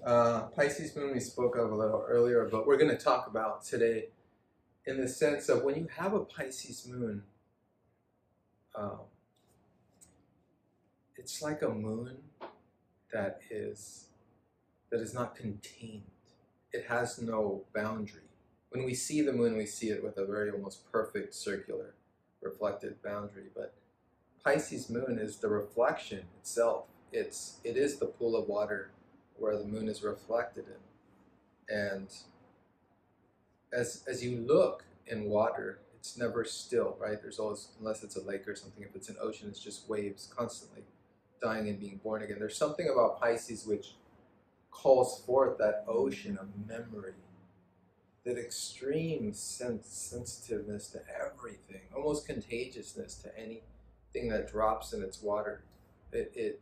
Pisces moon we spoke of a little earlier, but we're going to talk about today in the sense of when you have a Pisces moon, um, it's like a moon that is not contained. It has no boundary. When we see the moon, we see it with a very almost perfect circular reflected boundary. But Pisces moon is the reflection itself. It is the pool of water where the moon is reflected in. And as you look in water, it's never still, right? There's always, unless it's a lake or something, if it's an ocean, it's just waves constantly dying and being born again. There's something about Pisces which calls forth that ocean of memory, that extreme sensitiveness to everything, almost contagiousness to anything that drops in its water. It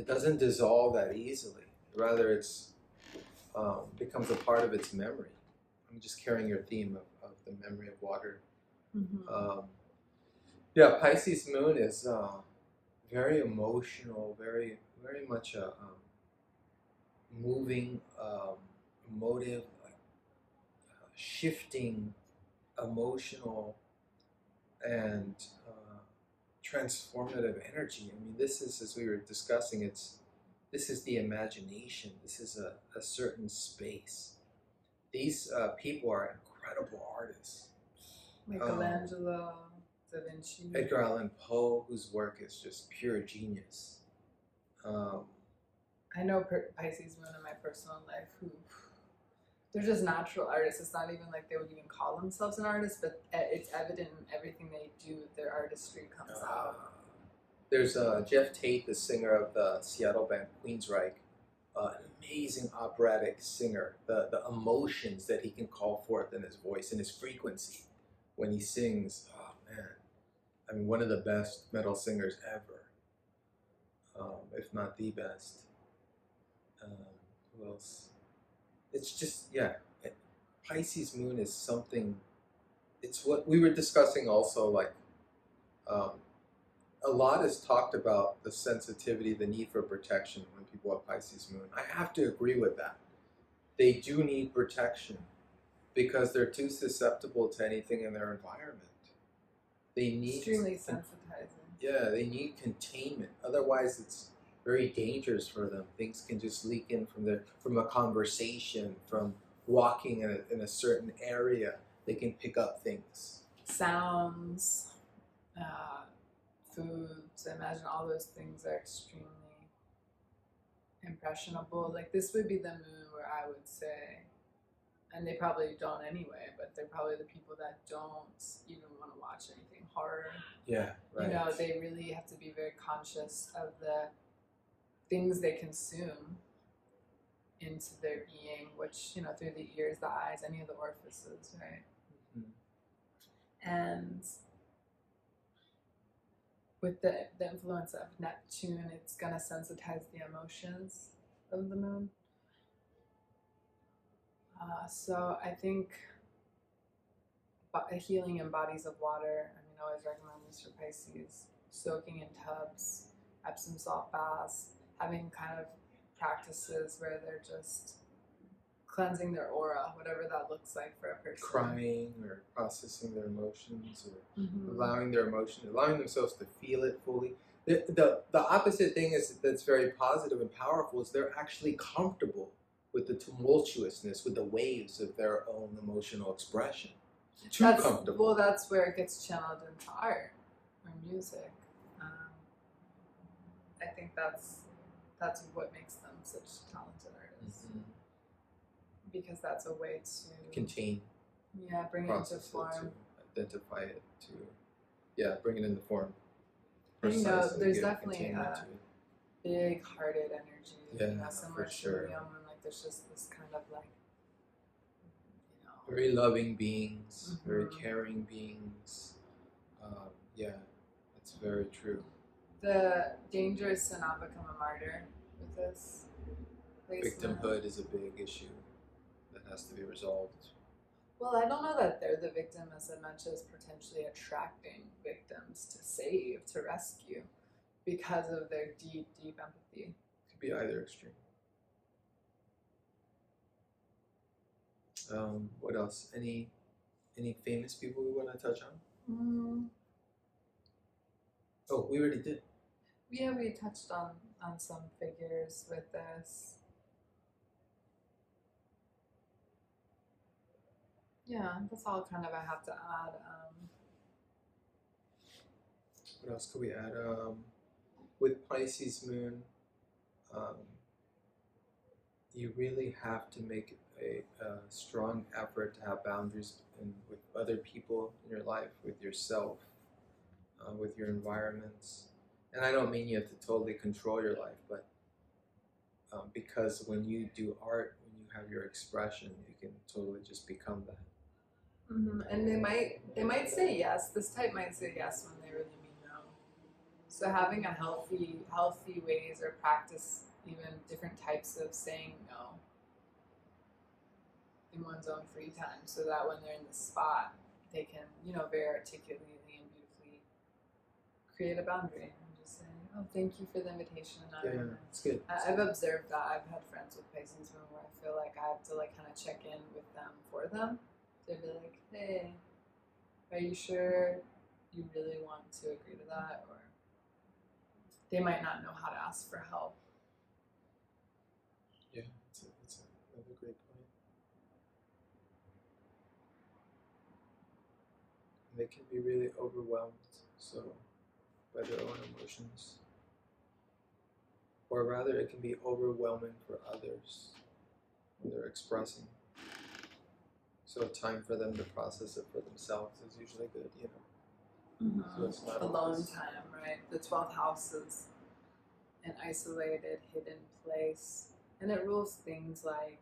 doesn't dissolve that easily. Rather, it's becomes a part of its memory. I'm just carrying your theme of the memory of water. Mm-hmm. Yeah, Pisces moon is very emotional, very much a moving, emotive, shifting, emotional, and transformative energy. I mean, this is, as we were discussing, this is the imagination. This is a certain space. These people are incredible artists. Michelangelo, Da Vinci. Edgar Allan Poe, whose work is just pure genius. I know Pisces moon in my personal life who they're just natural artists. It's not even like they would even call themselves an artist, but it's evident in everything they do. Their artistry comes out. There's Jeff Tate, the singer of the Seattle band Queensryche, an amazing operatic singer. The emotions that he can call forth in his voice and his frequency when he sings, oh man, I mean, one of the best metal singers ever, if not the best. Who else? It's just, yeah, Pisces moon is something, it's what we were discussing also, like, a lot is talked about the sensitivity, the need for protection when people have Pisces moon. I have to agree with that. They do need protection because they're too susceptible to anything in their environment. They need extremely sensitizing. Yeah, they need containment. Otherwise, it's very dangerous for them. Things can just leak in from a conversation, from walking in a certain area. They can pick up things. Sounds, foods. I imagine all those things are extremely impressionable. Like this would be the moon where I would say, and they probably don't anyway, but they're probably the people that don't even want to watch anything horror. Yeah, right. You know, they really have to be very conscious of the things they consume into their being, which, you know, through the ears, the eyes, any of the orifices, right? Mm-hmm. And with the influence of Neptune, it's going to sensitize the emotions of the moon. So I think healing in bodies of water, I mean, I always recommend this for Pisces, soaking in tubs, Epsom salt baths, having kind of practices where they're just cleansing their aura, whatever that looks like for a person. Crying or processing their emotions or allowing themselves to feel it fully. The opposite thing is that's very positive and powerful is they're actually comfortable with the tumultuousness, with the waves of their own emotional expression. That's comfortable. Well, that's where it gets channeled into art or music. I think that's what makes them such talented artists. Mm-hmm. Because that's a way to contain. Yeah, bring it into form. To identify it, bring it into form. You know, there's definitely a big-hearted energy. Yeah, you know, similar to Uranian, like there's just this kind of like, you know, very loving beings, very caring beings. That's very true. The danger is to not become a martyr with this placement. Victimhood is a big issue that has to be resolved. Well, I don't know that they're the victim as much as potentially attracting victims to save, to rescue, because of their deep, deep empathy. Could be either extreme. What else? Any famous people we want to touch on? Oh, we already did. Yeah, we touched on some figures with this. Yeah, that's all kind of I have to add. What else could we add? With Pisces moon, you really have to make a strong effort to have boundaries with other people in your life, with yourself, with your environments. And I don't mean you have to totally control your life, but because when you do art, when you have your expression, you can totally just become that. And they might say yes. This type might say yes when they really mean no. So having a healthy ways or practice even different types of saying no in one's own free time, so that when they're in the spot, they can, very articulately and beautifully create a boundary and just say, "Oh, thank you for the invitation." Yeah, it's good. I've observed that. I've had friends with Pisces moon where I feel like I have to kind of check in with them for them. They'd be like, "Hey, are you sure you really want to agree to that?" Or they might not know how to ask for help. Yeah, it's another great point. And they can be really overwhelmed by their own emotions. Or rather, it can be overwhelming for others when they're expressing. So time for them to process it for themselves is usually good, So it's not alone time, right? The 12th house is an isolated, hidden place, and it rules things like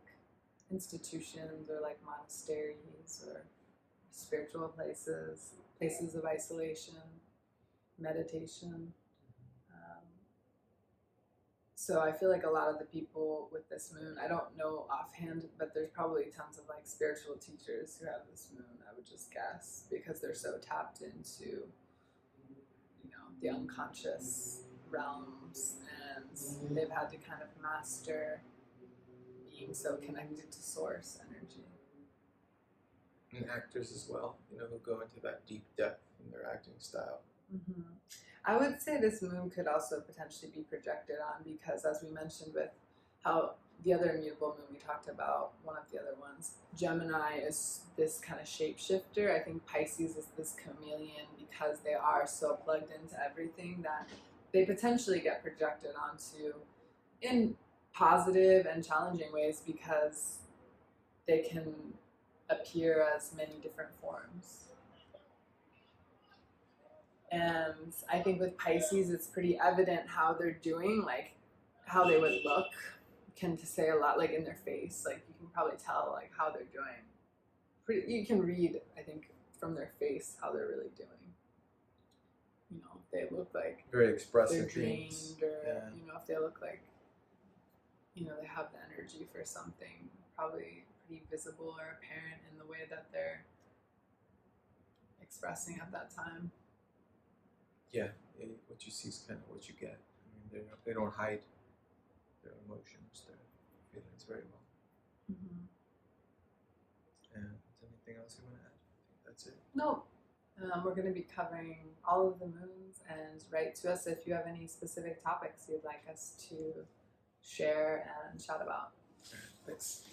institutions or like monasteries or spiritual places of isolation, meditation. So I feel like a lot of the people with this moon, I don't know offhand, but there's probably tons of spiritual teachers who have this moon, I would just guess, because they're so tapped into, the unconscious realms, and they've had to kind of master being so connected to source energy. And actors as well, who go into that deep depth in their acting style. I would say this moon could also potentially be projected on because, as we mentioned with how the other immutable moon we talked about, one of the other ones, Gemini is this kind of shapeshifter. I think Pisces is this chameleon because they are so plugged into everything that they potentially get projected onto in positive and challenging ways because they can appear as many different forms. And I think with Pisces, it's pretty evident how they're doing, how they would look, can say a lot, in their face. You can probably tell, how they're doing. You can read, I think, from their face how they're really doing. If they look like very expressive, they're drained, or if they look like, they have the energy for something, probably pretty visible or apparent in the way that they're expressing at that time. Yeah, what you see is kind of what you get. They don't hide their emotions, their feelings very well. And anything else you want to add? I think that's it. No. We're going to be covering all of the moons, and write to us if you have any specific topics you'd like us to share and chat about. Thanks.